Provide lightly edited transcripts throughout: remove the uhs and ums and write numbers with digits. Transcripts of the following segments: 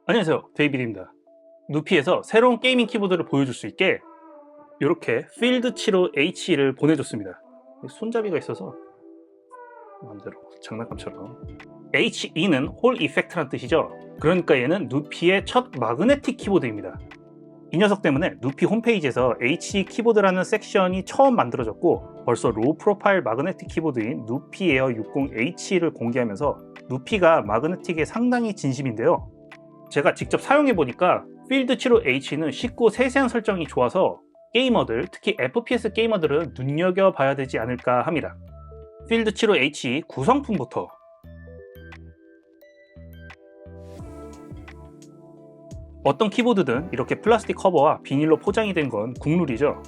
안녕하세요, 데이비드입니다. 누피에서 새로운 게이밍 키보드를 보여줄 수 있게 이렇게 필드75 H를 보내줬습니다. 손잡이가 있어서 마음대로 장난감처럼. HE는 홀 이펙트란 뜻이죠. 그러니까 얘는 누피의 첫 마그네틱 키보드입니다. 이 녀석 때문에 누피 홈페이지에서 HE 키보드라는 섹션이 처음 만들어졌고, 벌써 로우 프로파일 마그네틱 키보드인 누피 에어 60H를 공개하면서 누피가 마그네틱에 상당히 진심인데요. 제가 직접 사용해보니까 필드75H는 쉽고 세세한 설정이 좋아서 게이머들, 특히 FPS 게이머들은 눈여겨봐야 되지 않을까 합니다. 필드75H 구성품부터. 어떤 키보드든 이렇게 플라스틱 커버와 비닐로 포장이 된 건 국룰이죠.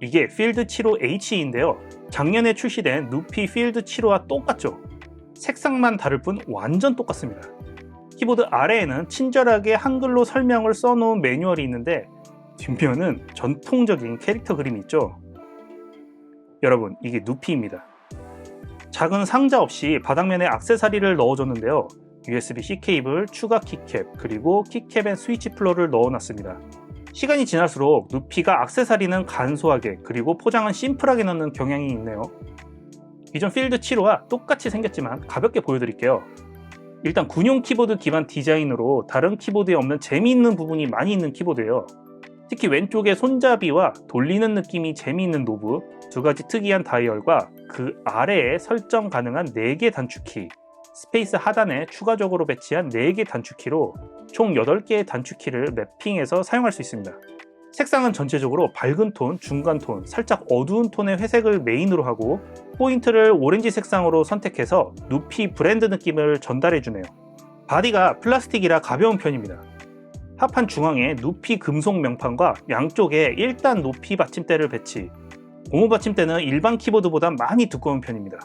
이게 필드75H인데요. 작년에 출시된 누피 필드75와 똑같죠. 색상만 다를 뿐 완전 똑같습니다. 키보드 아래에는 친절하게 한글로 설명을 써놓은 매뉴얼이 있는데, 뒷면은 전통적인 캐릭터 그림이 있죠. 여러분, 이게 누피입니다. 작은 상자 없이 바닥면에 액세서리를 넣어줬는데요. USB-C 케이블, 추가 키캡, 그리고 키캡 앤 스위치 플러를 넣어놨습니다. 시간이 지날수록 누피가 액세서리는 간소하게, 그리고 포장은 심플하게 넣는 경향이 있네요. 기존 필드75와 똑같이 생겼지만 가볍게 보여드릴게요. 일단 군용 키보드 기반 디자인으로 다른 키보드에 없는 재미있는 부분이 많이 있는 키보드예요. 특히 왼쪽에 손잡이와 돌리는 느낌이 재미있는 노브, 두 가지 특이한 다이얼과 그 아래에 설정 가능한 4개 단축키, 스페이스 하단에 추가적으로 배치한 4개 단축키로 총 8개의 단축키를 매핑해서 사용할 수 있습니다. 색상은 전체적으로 밝은 톤, 중간 톤, 살짝 어두운 톤의 회색을 메인으로 하고 포인트를 오렌지 색상으로 선택해서 누피 브랜드 느낌을 전달해주네요. 바디가 플라스틱이라 가벼운 편입니다. 하판 중앙에 누피 금속 명판과 양쪽에 1단 높이 받침대를 배치. 고무 받침대는 일반 키보드보다 많이 두꺼운 편입니다.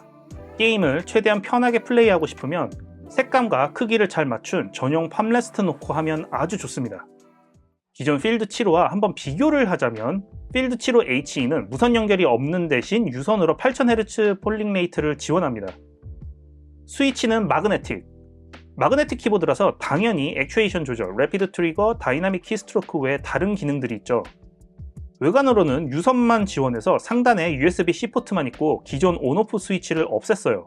게임을 최대한 편하게 플레이하고 싶으면 색감과 크기를 잘 맞춘 전용 팜레스트 놓고 하면 아주 좋습니다. 기존 필드75와 한번 비교를 하자면 필드75He는 무선 연결이 없는 대신 유선으로 8000Hz 폴링 레이트를 지원합니다. 스위치는 마그네틱 키보드라서 당연히 액추에이션 조절, 래피드 트리거, 다이나믹 키스트로크 외에 다른 기능들이 있죠. 외관으로는 유선만 지원해서 상단에 USB-C 포트만 있고 기존 온오프 스위치를 없앴어요.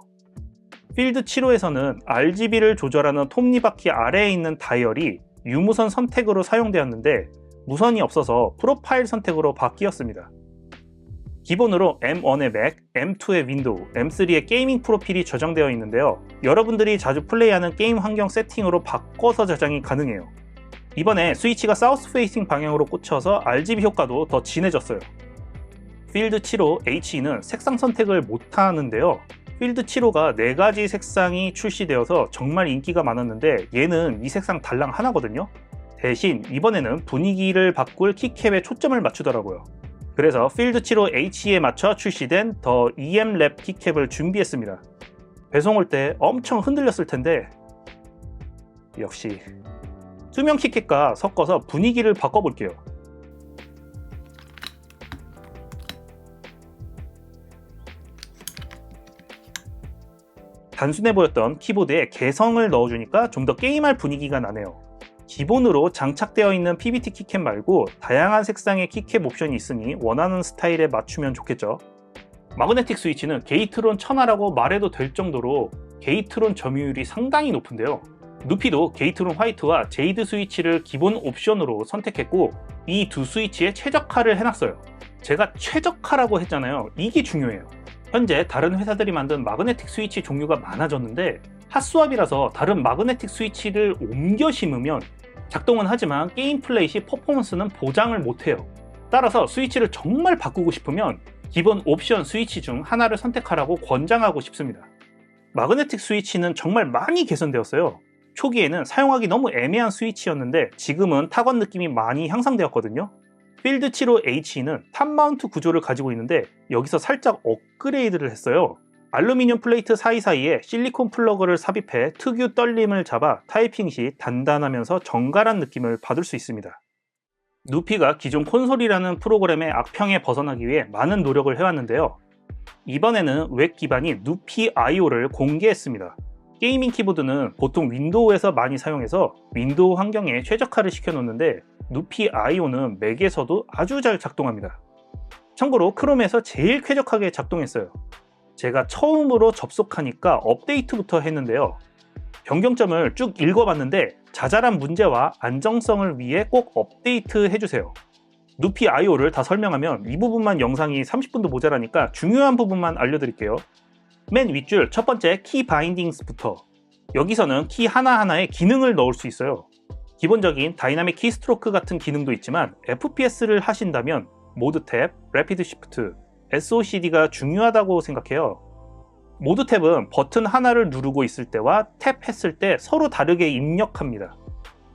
필드75에서는 RGB를 조절하는 톱니바퀴 아래에 있는 다이얼이 유무선 선택으로 사용되었는데 무선이 없어서 프로파일 선택으로 바뀌었습니다. 기본으로 M1의 맥, M2의 윈도우, M3의 게이밍 프로필이 저장되어 있는데요. 여러분들이 자주 플레이하는 게임 환경 세팅으로 바꿔서 저장이 가능해요. 이번에 스위치가 사우스 페이싱 방향으로 꽂혀서 RGB 효과도 더 진해졌어요. 필드75He는 색상 선택을 못하는데요. 필드75가 4가지 색상이 출시되어서 정말 인기가 많았는데 얘는 이 색상 달랑 하나거든요. 대신 이번에는 분위기를 바꿀 키캡에 초점을 맞추더라고요. 그래서 필드75He에 맞춰 출시된 더 EMLab 키캡을 준비했습니다. 배송 올 때 엄청 흔들렸을 텐데 역시 투명 키캡과 섞어서 분위기를 바꿔볼게요. 단순해 보였던 키보드에 개성을 넣어주니까 좀 더 게임할 분위기가 나네요. 기본으로 장착되어 있는 PBT 키캡 말고 다양한 색상의 키캡 옵션이 있으니 원하는 스타일에 맞추면 좋겠죠. 마그네틱 스위치는 게이트론 천하라고 말해도 될 정도로 게이트론 점유율이 상당히 높은데요. 누피도 게이트론 화이트와 제이드 스위치를 기본 옵션으로 선택했고 이 두 스위치에 최적화를 해놨어요. 제가 최적화라고 했잖아요. 이게 중요해요. 현재 다른 회사들이 만든 마그네틱 스위치 종류가 많아졌는데 핫스왑이라서 다른 마그네틱 스위치를 옮겨 심으면 작동은 하지만 게임 플레이 시 퍼포먼스는 보장을 못해요. 따라서 스위치를 정말 바꾸고 싶으면 기본 옵션 스위치 중 하나를 선택하라고 권장하고 싶습니다. 마그네틱 스위치는 정말 많이 개선되었어요. 초기에는 사용하기 너무 애매한 스위치였는데 지금은 타건 느낌이 많이 향상되었거든요. 필드75He는 탑 마운트 구조를 가지고 있는데 여기서 살짝 업그레이드를 했어요. 알루미늄 플레이트 사이사이에 실리콘 플러그를 삽입해 특유 떨림을 잡아 타이핑 시 단단하면서 정갈한 느낌을 받을 수 있습니다. 누피가 기존 콘솔이라는 프로그램의 악평에 벗어나기 위해 많은 노력을 해왔는데요. 이번에는 웹 기반인 누피 IO를 공개했습니다. 게이밍 키보드는 보통 윈도우에서 많이 사용해서 윈도우 환경에 최적화를 시켜놓는데 누피 아이오는 맥에서도 아주 잘 작동합니다. 참고로 크롬에서 제일 쾌적하게 작동했어요. 제가 처음으로 접속하니까 업데이트부터 했는데요. 변경점을 쭉 읽어봤는데 자잘한 문제와 안정성을 위해 꼭 업데이트 해주세요. 누피 아이오를 다 설명하면 이 부분만 영상이 30분도 모자라니까 중요한 부분만 알려드릴게요. 맨 윗줄 첫 번째 키 바인딩스부터. 여기서는 키 하나하나에 기능을 넣을 수 있어요. 기본적인 다이나믹 키스트로크 같은 기능도 있지만 FPS를 하신다면 모드 탭, 래피드 시프트, SOCD가 중요하다고 생각해요. 모드 탭은 버튼 하나를 누르고 있을 때와 탭했을 때 서로 다르게 입력합니다.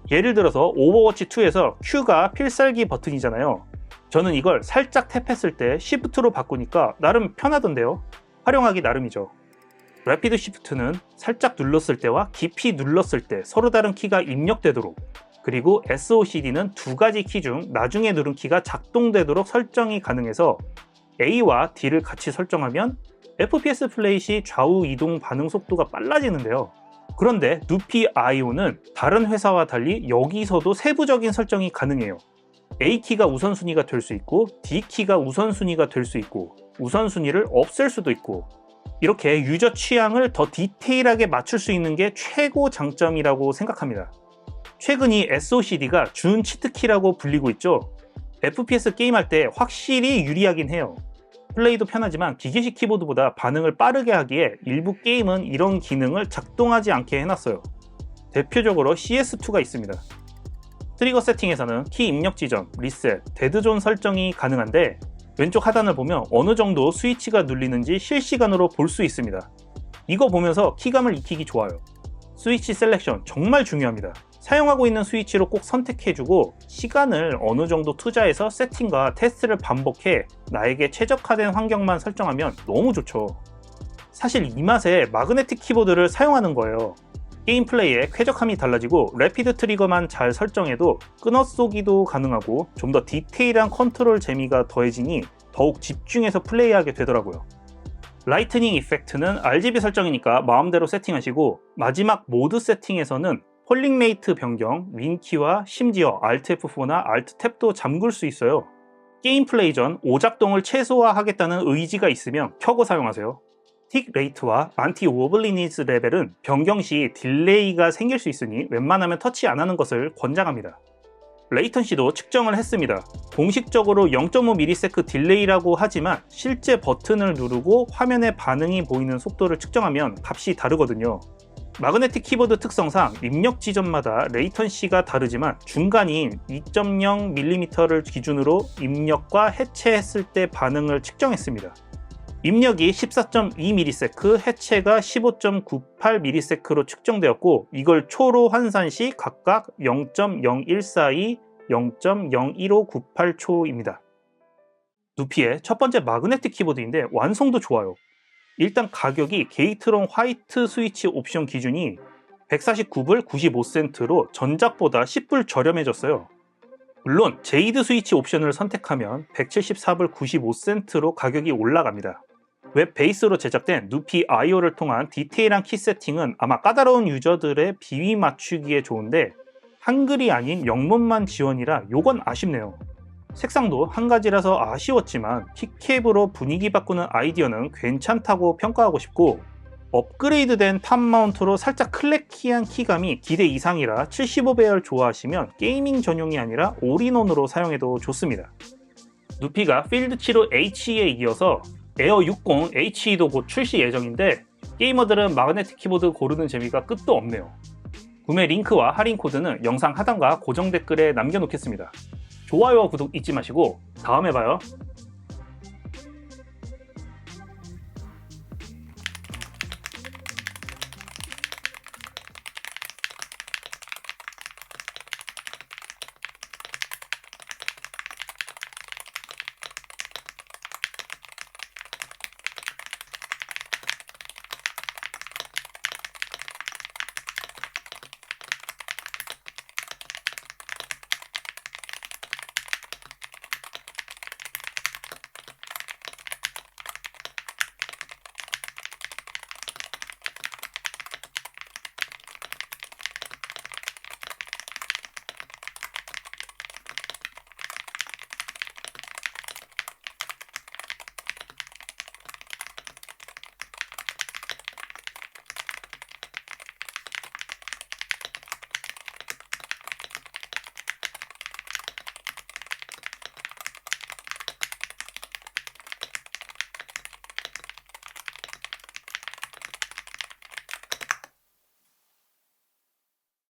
예를 들어서 오버워치 2에서 Q가 필살기 버튼이잖아요. 저는 이걸 살짝 탭했을 때 Shift로 바꾸니까 나름 편하던데요. 활용하기 나름이죠. 래피드 시프트는 살짝 눌렀을 때와 깊이 눌렀을 때 서로 다른 키가 입력되도록, 그리고 SOCD는 두 가지 키 중 나중에 누른 키가 작동되도록 설정이 가능해서 A와 D를 같이 설정하면 FPS 플레이 시 좌우 이동 반응 속도가 빨라지는데요. 그런데 누피 아이오는 다른 회사와 달리 여기서도 세부적인 설정이 가능해요. A키가 우선순위가 될 수 있고 D키가 우선순위가 될 수 있고 우선순위를 없앨 수도 있고, 이렇게 유저 취향을 더 디테일하게 맞출 수 있는 게 최고 장점이라고 생각합니다. 최근 이 SOCD가 준 치트키라고 불리고 있죠. FPS 게임할 때 확실히 유리하긴 해요. 플레이도 편하지만 기계식 키보드보다 반응을 빠르게 하기에 일부 게임은 이런 기능을 작동하지 않게 해놨어요. 대표적으로 CS2가 있습니다. 트리거 세팅에서는 키 입력 지점, 리셋, 데드존 설정이 가능한데 왼쪽 하단을 보면 어느 정도 스위치가 눌리는지 실시간으로 볼 수 있습니다. 이거 보면서 키감을 익히기 좋아요. 스위치 셀렉션 정말 중요합니다. 사용하고 있는 스위치로 꼭 선택해주고 시간을 어느 정도 투자해서 세팅과 테스트를 반복해 나에게 최적화된 환경만 설정하면 너무 좋죠. 사실 이 맛에 마그네틱 키보드를 사용하는 거예요. 게임 플레이의 쾌적함이 달라지고 래피드 트리거만 잘 설정해도 끊어 쏘기도 가능하고 좀 더 디테일한 컨트롤 재미가 더해지니 더욱 집중해서 플레이하게 되더라고요. 라이트닝 이펙트는 RGB 설정이니까 마음대로 세팅하시고, 마지막 모드 세팅에서는 폴링 레이트 변경, 윈키와 심지어 Alt F4나 Alt 탭도 잠글 수 있어요. 게임 플레이 전 오작동을 최소화하겠다는 의지가 있으면 켜고 사용하세요. 틱 레이트와 안티 워블리니즈 레벨은 변경 시 딜레이가 생길 수 있으니 웬만하면 터치 안 하는 것을 권장합니다. 레이턴시도 측정을 했습니다. 공식적으로 0.5ms 딜레이라고 하지만 실제 버튼을 누르고 화면에 반응이 보이는 속도를 측정하면 값이 다르거든요. 마그네틱 키보드 특성상 입력 지점마다 레이턴시가 다르지만 중간인 2.0mm를 기준으로 입력과 해체했을 때 반응을 측정했습니다. 입력이 14.2ms, 해체가 15.98ms로 측정되었고, 이걸 초로 환산 시 각각 0.0142, 0.01598초입니다. 누피의 첫 번째 마그네틱 키보드인데 완성도 좋아요. 일단 가격이 게이트론 화이트 스위치 옵션 기준이 149불 95센트로 전작보다 10불 저렴해졌어요. 물론 제이드 스위치 옵션을 선택하면 174불 95센트로 가격이 올라갑니다. 웹 베이스로 제작된 누피 아이오를 통한 디테일한 키 세팅은 아마 까다로운 유저들의 비위 맞추기에 좋은데 한글이 아닌 영문만 지원이라 요건 아쉽네요. 색상도 한 가지라서 아쉬웠지만 키캡으로 분위기 바꾸는 아이디어는 괜찮다고 평가하고 싶고, 업그레이드된 탑 마운트로 살짝 클래키한 키감이 기대 이상이라 75배열 좋아하시면 게이밍 전용이 아니라 올인원으로 사용해도 좋습니다. 누피가 필드 75 HE에 이어서 에어 60 HE도 곧 출시 예정인데 게이머들은 마그네틱 키보드 고르는 재미가 끝도 없네요. 구매 링크와 할인 코드는 영상 하단과 고정 댓글에 남겨놓겠습니다. 좋아요와 구독 잊지 마시고 다음에 봐요.